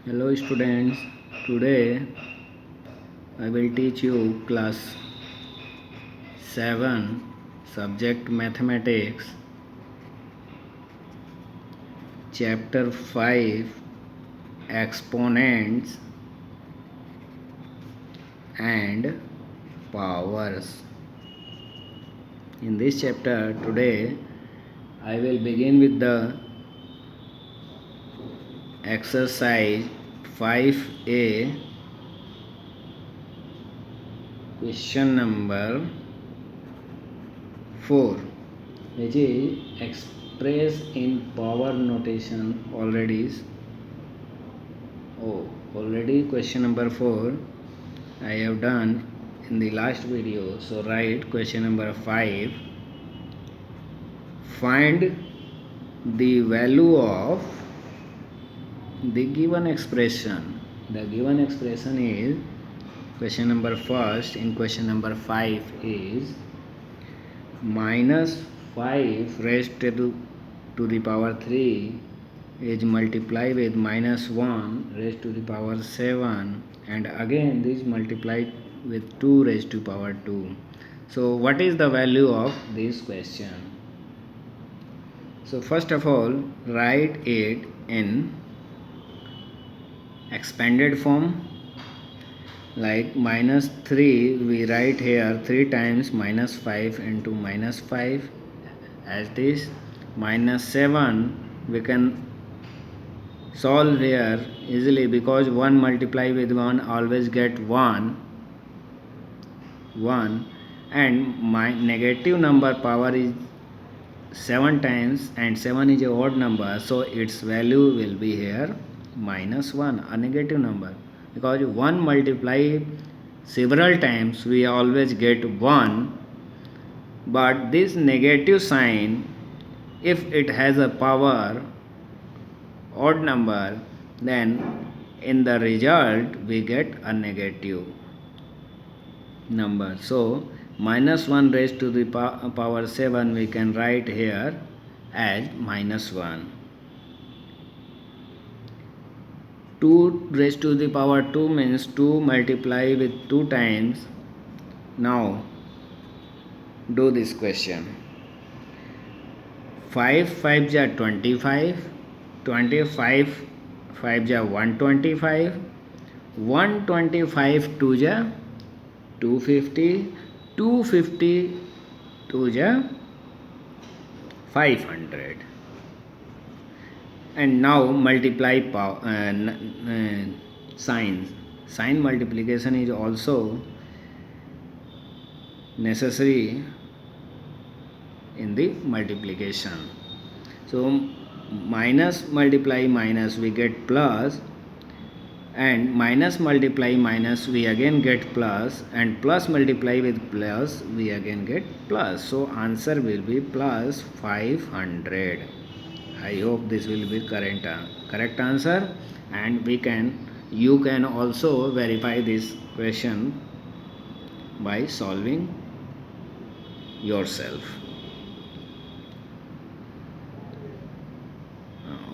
Hello students, today I will teach you class 7 subject mathematics chapter 5 exponents and powers. In this chapter today I will begin with the exercise 5a question number 4, which is expressed in power notation. Already question number 4 I have done in the last video. So write question number 5. Find the value of the given expression. The given expression is question number first in question number 5 is minus 5 raised to the power 3 is multiplied with minus 1 raised to the power 7, and again this multiplied with 2 raised to power 2. So what is the value of this question? So first of all, write it in expanded form. Like minus 3, we write here 3 times minus 5 into minus 5 as this. Minus 7 we can solve here easily because 1 multiply with 1 always get 1, and my negative number power is 7 times, and 7 is a odd number, so its value will be here minus 1, a negative number, because 1 multiply several times we always get 1, but this negative sign, if it has a power odd number, then in the result we get a negative number. So minus 1 raised to the power 7 we can write here as minus 1. 2 raised to the power 2 means 2 multiply with 2 times. Now do this question. 5 5 ja 25, 25 5 ja 125, 125 2 ja 250, 250 2 ja 500. And now multiply signs. Sign multiplication is also necessary in the multiplication. So minus multiply minus we get plus, and minus multiply minus we again get plus, and plus multiply with plus we again get plus. So answer will be plus 500. I hope this will be correct answer, and you can also verify this question by solving yourself.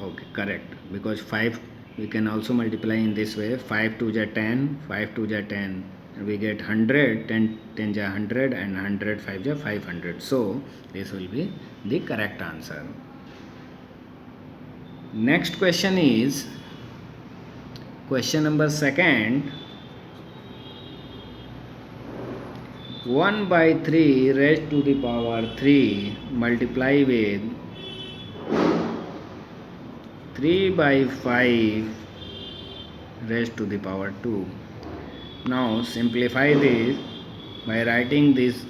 Okay, correct, because 5 we can also multiply in this way. 5 2 ja 10, 5 2 ja 10, we get 100, 10 10 ja 100, and 100 5 ja 500. So this will be the correct answer. Next question is question number 2. 1 by 3 raised to the power 3 multiply with 3 by 5 raised to the power 2. Now simplify this by writing this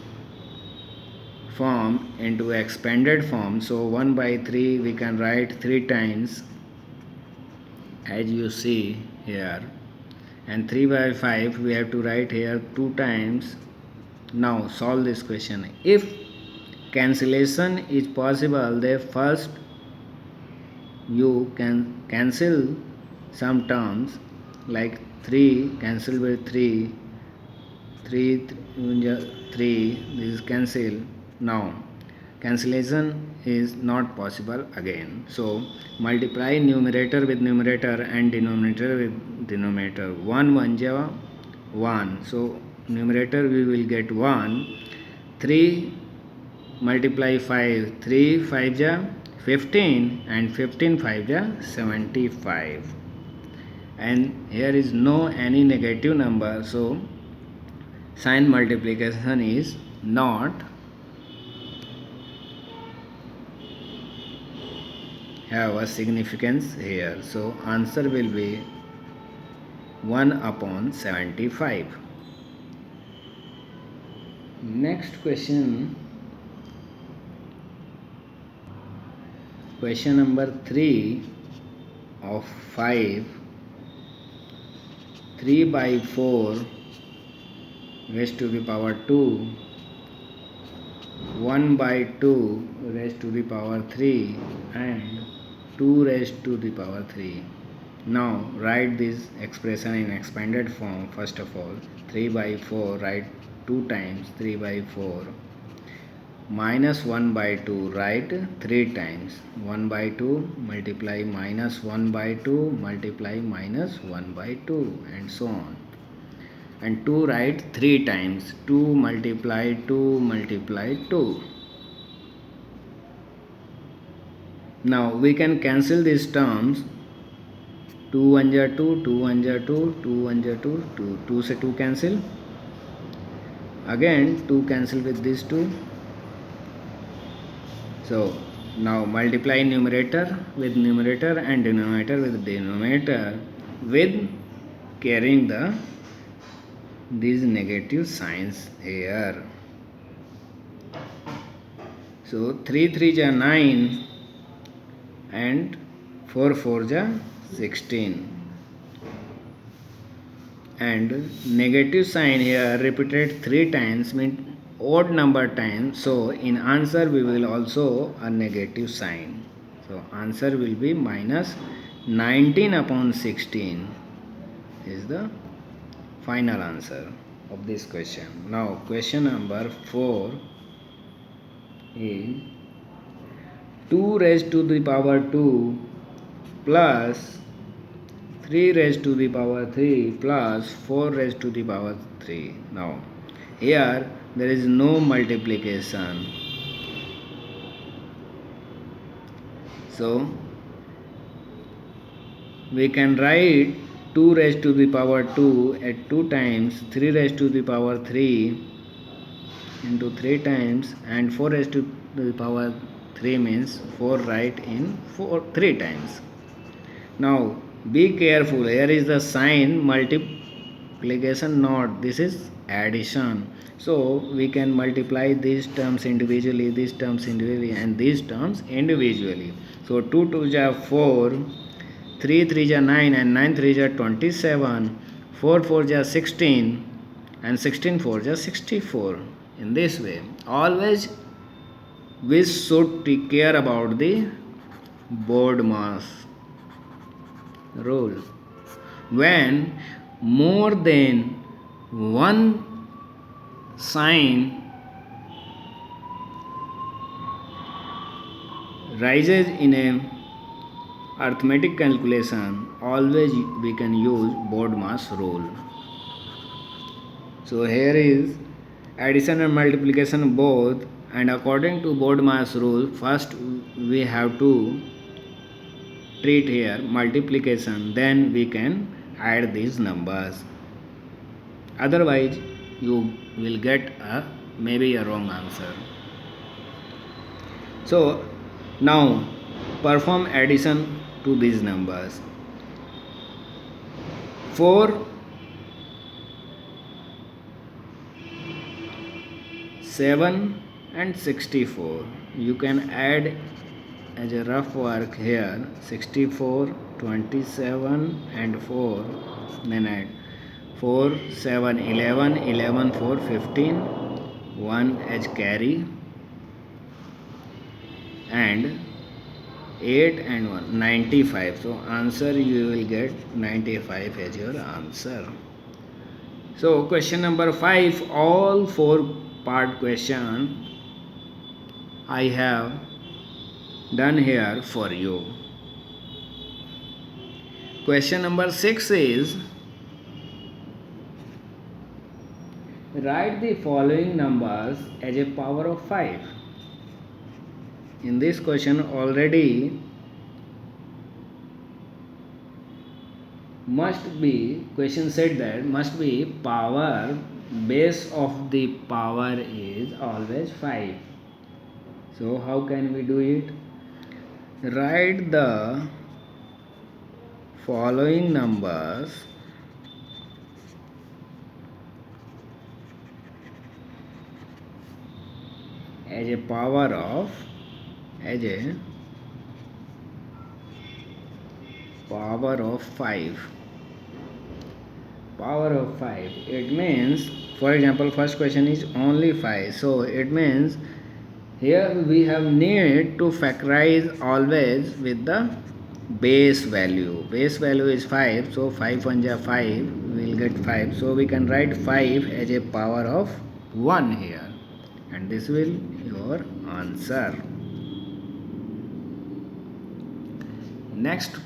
form into expanded form. So 1 by 3 we can write 3 times as you see here, and 3 by 5 we have to write here 2 times. Now solve this question. If cancellation is possible, then first you can cancel some terms, like 3 cancel with 3, 3 3, this is cancel. Now cancellation is not possible again. So multiply numerator with numerator and denominator with denominator. 1 1 ja 1. So numerator we will get 1. 3 multiply 5. 3 5 ja 15 and 15 5 ja 75. And here is no any negative number, so sign multiplication is not have a significance here. So answer will be 1 upon 75. Next question. Question number 3 of 5. 3 by 4 raised to the power 2, 1 by 2 raised to the power 3 and 2 raised to the power 3. Now write this expression in expanded form. First of all, 3 by 4 write 2 times 3 by 4, minus 1 by 2 write 3 times, 1 by 2 multiply minus 1 by 2 multiply minus 1 by 2 and so on. And 2 write 3 times, 2 multiply 2 multiply 2. Now we can cancel these terms. 2 1 ja 2, 2 1 ja 2, 2 1 ja 2, 2, 2 से 2 cancel. Again 2 cancel with these 2. So now multiply numerator with numerator and denominator with denominator with carrying these negative signs here. So 3 3 ja 9 and 4 4 ja 16. And negative sign here repeated 3 times means odd number times. So in answer we will also a negative sign. So answer will be minus 19 upon 16 is the final answer of this question. Now question number 4 is 2 raised to the power 2 plus 3 raised to the power 3 plus 4 raised to the power 3. Now here there is no multiplication. So we can write 2 raised to the power 2 at 2 times, 3 raised to the power 3 into 3 times, and 4 raised to the power 3 means 4 right in 3 times. Now be careful, here is the sign multiplication not, this is addition. So we can multiply these terms individually, these terms individually and these terms individually. So 2 2 ja 4, 3 3 ja 9 and 9 3 ja 27, 4 4 ja 16 and 16 4 ja 64. In this way, always we should take care about the BODMAS rule. When more than one sign rises in a arithmetic calculation, always we can use BODMAS rule. So here is addition and multiplication both, and according to BODMAS rule, first we have to treat here multiplication, then we can add these numbers. Otherwise you will get maybe a wrong answer. So now perform addition to these numbers. 4 7 and 64. You can add as a rough work here 64, 27 and 4, then add 4 7 11, 11 4 15, 1 as carry, and 8 and 1 95. So answer you will get 95 as your answer. So question number 5, all 4 part question I have done here for you. Question number 6 is, write the following numbers as a power of 5. In this question already question said that must be power, base of the power is always 5. So how can we do it? Write the following numbers as a power of 5. Power of 5, it means, for example, first question is only 5, so it means here we have need to factorize always with the base value. Base value is 5, so 5 1 ja 5, we will get 5, so we can write 5 as a power of 1 here, and this will your answer. Next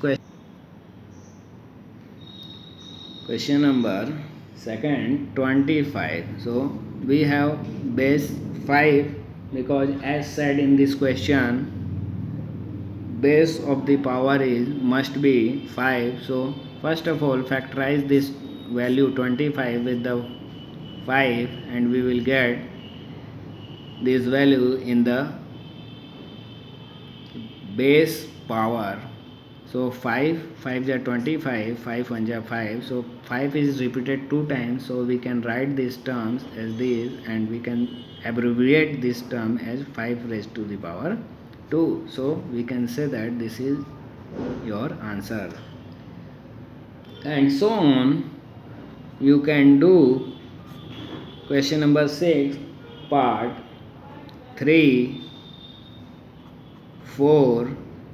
question number second, 25. So we have base 5 because as said in this question, base of the power is must be 5. So first of all factorize this value 25 with the 5, and we will get this value in the base power. So 5 are 25, 5 1 are 5, so 5 is repeated 2 times, so we can write these terms as this, and we can abbreviate this term as 5 raised to the power 2. So we can say that this is your answer, and so on. You can do question number 6, part 3, 4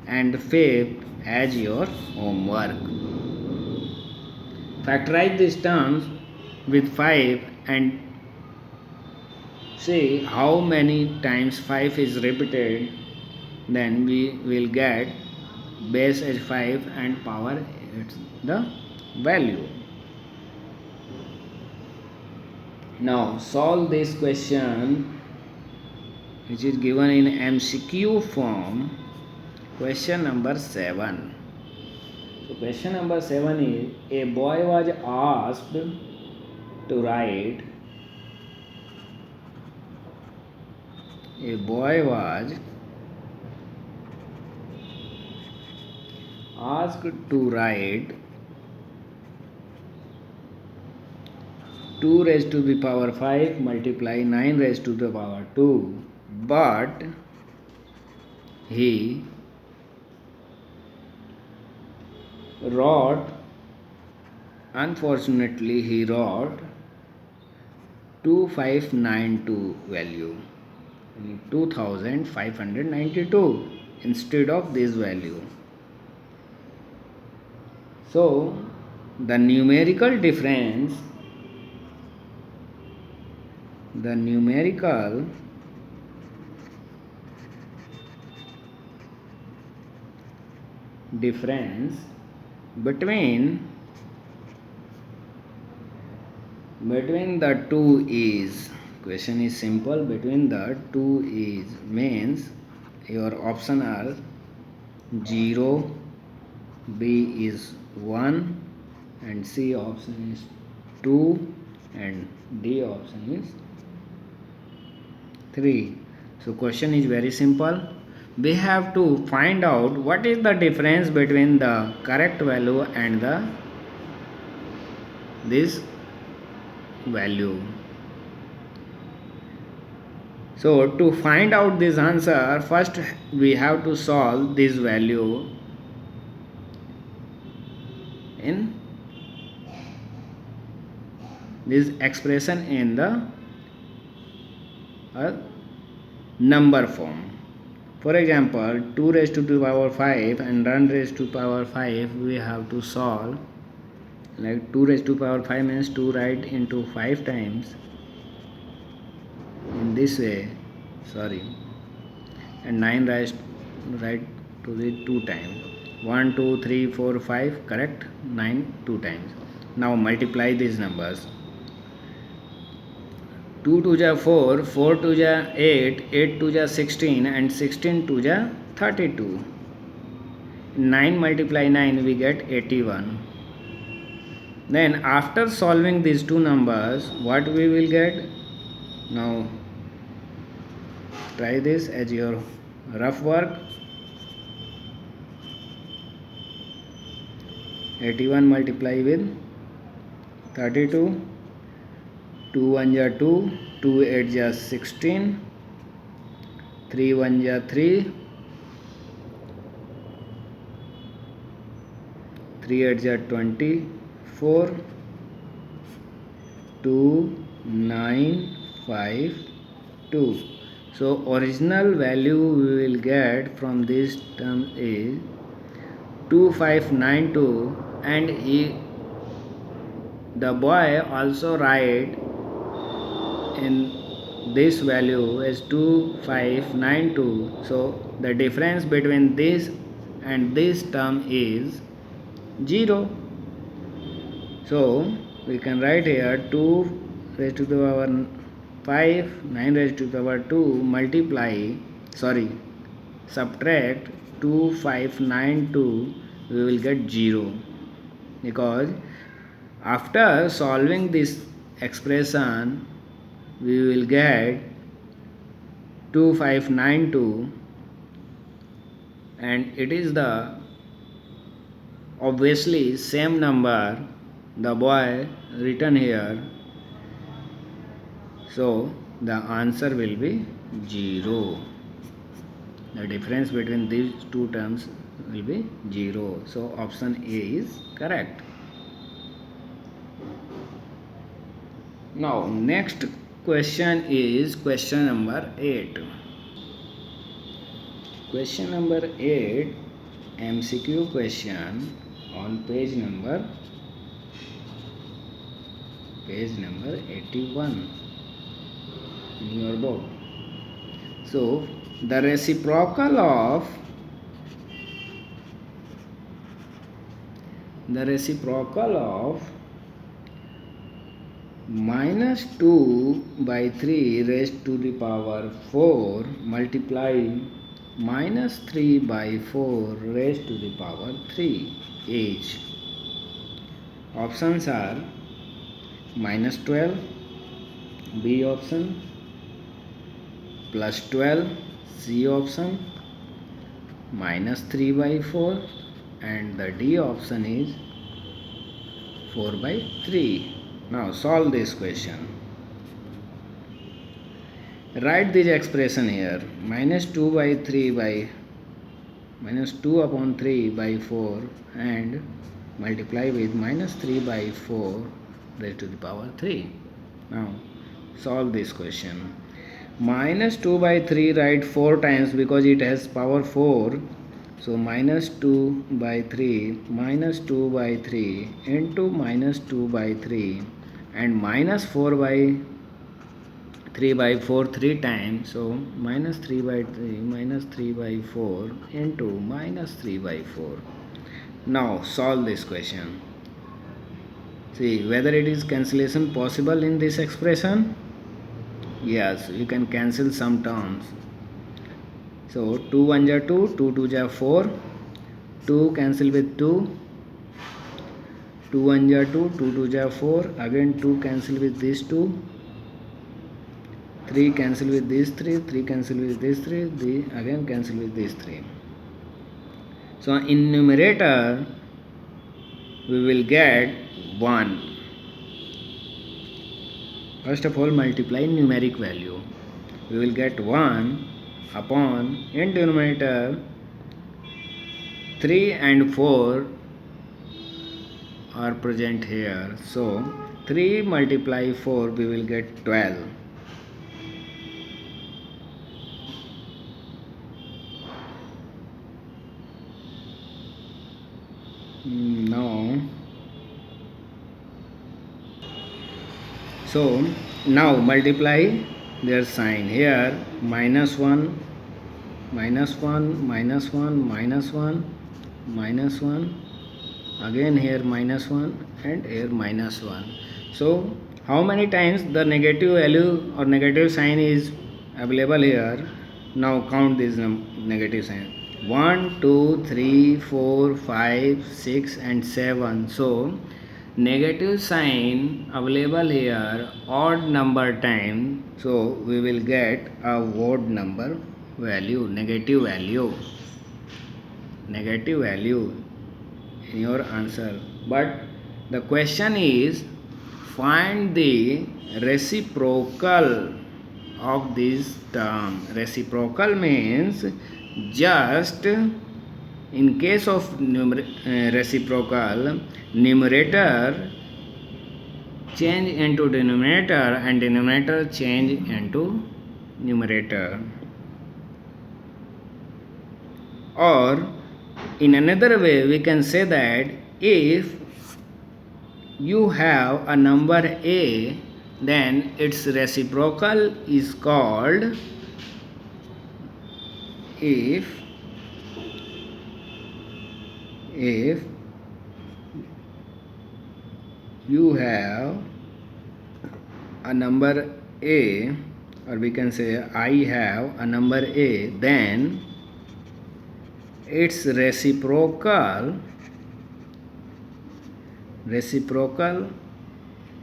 and 5 as your homework. Factorize these terms with 5 and see how many times 5 is repeated, then we will get base as 5 and power is the value. Now solve this question which is given in MCQ form. Question number 7. So question number 7 is, a boy was asked to write asked to write 2 raised to the power 5 multiply 9 raised to the power 2, but he wrote 2592 value, 2592 instead of this value. So the numerical difference between the two is, question is simple, between the two is means your option are 0, B is 1 and C option is 2 and D option is 3. So question is very simple. We have to find out what is the difference between the correct value and this value. So to find out this answer, first we have to solve this value in this expression in the number form. For example, 2 raised to the power 5 and 1 raised to power 5 we have to solve, like 2 raised to power 5 means 2 write into 5 times in this way, and 9 raised right to the 2 times. 1 2 3 4 5, correct. 9 2 times. Now multiply these numbers. 2 2 ja 4, 4 2 ja 8, 8 2 ja 16, and 16 2 ja 32. 9 multiply 9, we get 81. Then after solving these two numbers, what we will get? Now try this as your rough work. 81 multiply with 32. 2 1 ja 2, 2 8 ja 16, 3 1 ja 3, 3 8 ja 24, 2 9 5 2. So original value we will get from this term is 2592, and the boy also write in this value as 2592. So the difference between this and this term is 0. So we can write here 2 raised to the power 5, 9 raised to the power 2, subtract 2592, we will get 0, because after solving this expression we will get 2592, and it is the obviously same number the boy written here, so the answer will be 0. The difference between these two terms will be 0. So option A is correct. Now next question is question number 8. Question number 8, MCQ question on page number 81 in your book. So the reciprocal of minus 2 by 3 raised to the power 4 multiply minus 3 by 4 raised to the power 3 is. Options are minus 12, B option, plus 12, C option, minus 3 by 4, and the D option is 4 by 3. Now solve this question. Write this expression here. Minus 2 by 3 by minus 2 upon 3 by 4 and multiply with minus 3 by 4 raised to the power 3. Now solve this question. Minus 2 by 3 write 4 times because it has power 4. So minus 2 by 3 into minus 2 by 3 and minus 4 by 3 by 4 3 times. So minus 3 by 4 into minus 3 by 4. Now solve this question. See whether it is cancellation possible in this expression. Yes, you can cancel some terms. So 2 1 ja 2, 2 2 ja 4, 2 cancel with 2, 2 1 ja 2, 2 2 ja 4, again 2 cancel with these 2, 3 cancel with these 3, 3 cancel with these 3, again cancel with these 3. So in numerator we will get 1. First of all multiply numeric value. We will get 1 upon, in denominator 3 and 4 are present here. So 3 multiply 4 we will get 12. Now multiply their sign here. Minus 1 minus 1, minus 1, minus 1, minus 1, again here minus 1 and here minus 1. So how many times the negative value or negative sign is available here? Now count this negative sign. 1, 2, 3, 4, 5, 6 and 7. So negative sign available here odd number time. So we will get a odd number value, negative value in your answer. But the question is, find the reciprocal of this term. Reciprocal means just in case of reciprocal, numerator change into denominator and denominator change into numerator. Or in another way we can say that if you have a number a, then its reciprocal is called, if you have a number a, or we can say I have a number a, then its reciprocal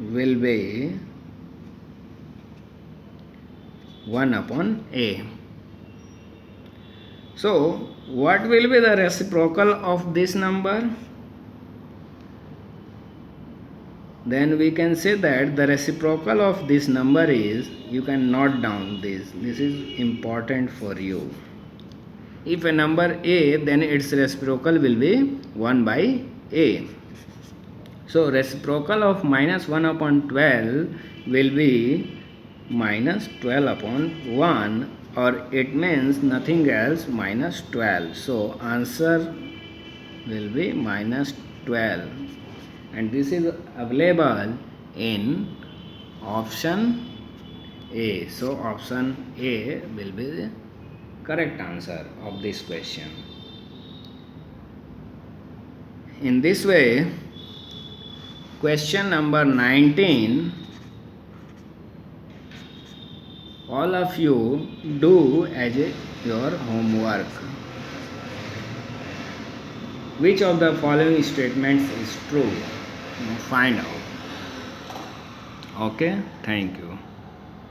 will be 1 upon a. So what will be the reciprocal of this number? Then we can say that the reciprocal of this number is, you can note down this is important for you. If a number a, then its reciprocal will be 1 by a. So reciprocal of minus 1 upon 12 will be minus 12 upon 1, or it means nothing else, minus 12. So answer will be minus 12, and this is available in option A. So option A will be the correct answer of this question. In this way, question number 19, all of you do as your homework. Which of the following statements is true? Find out. Okay, thank you.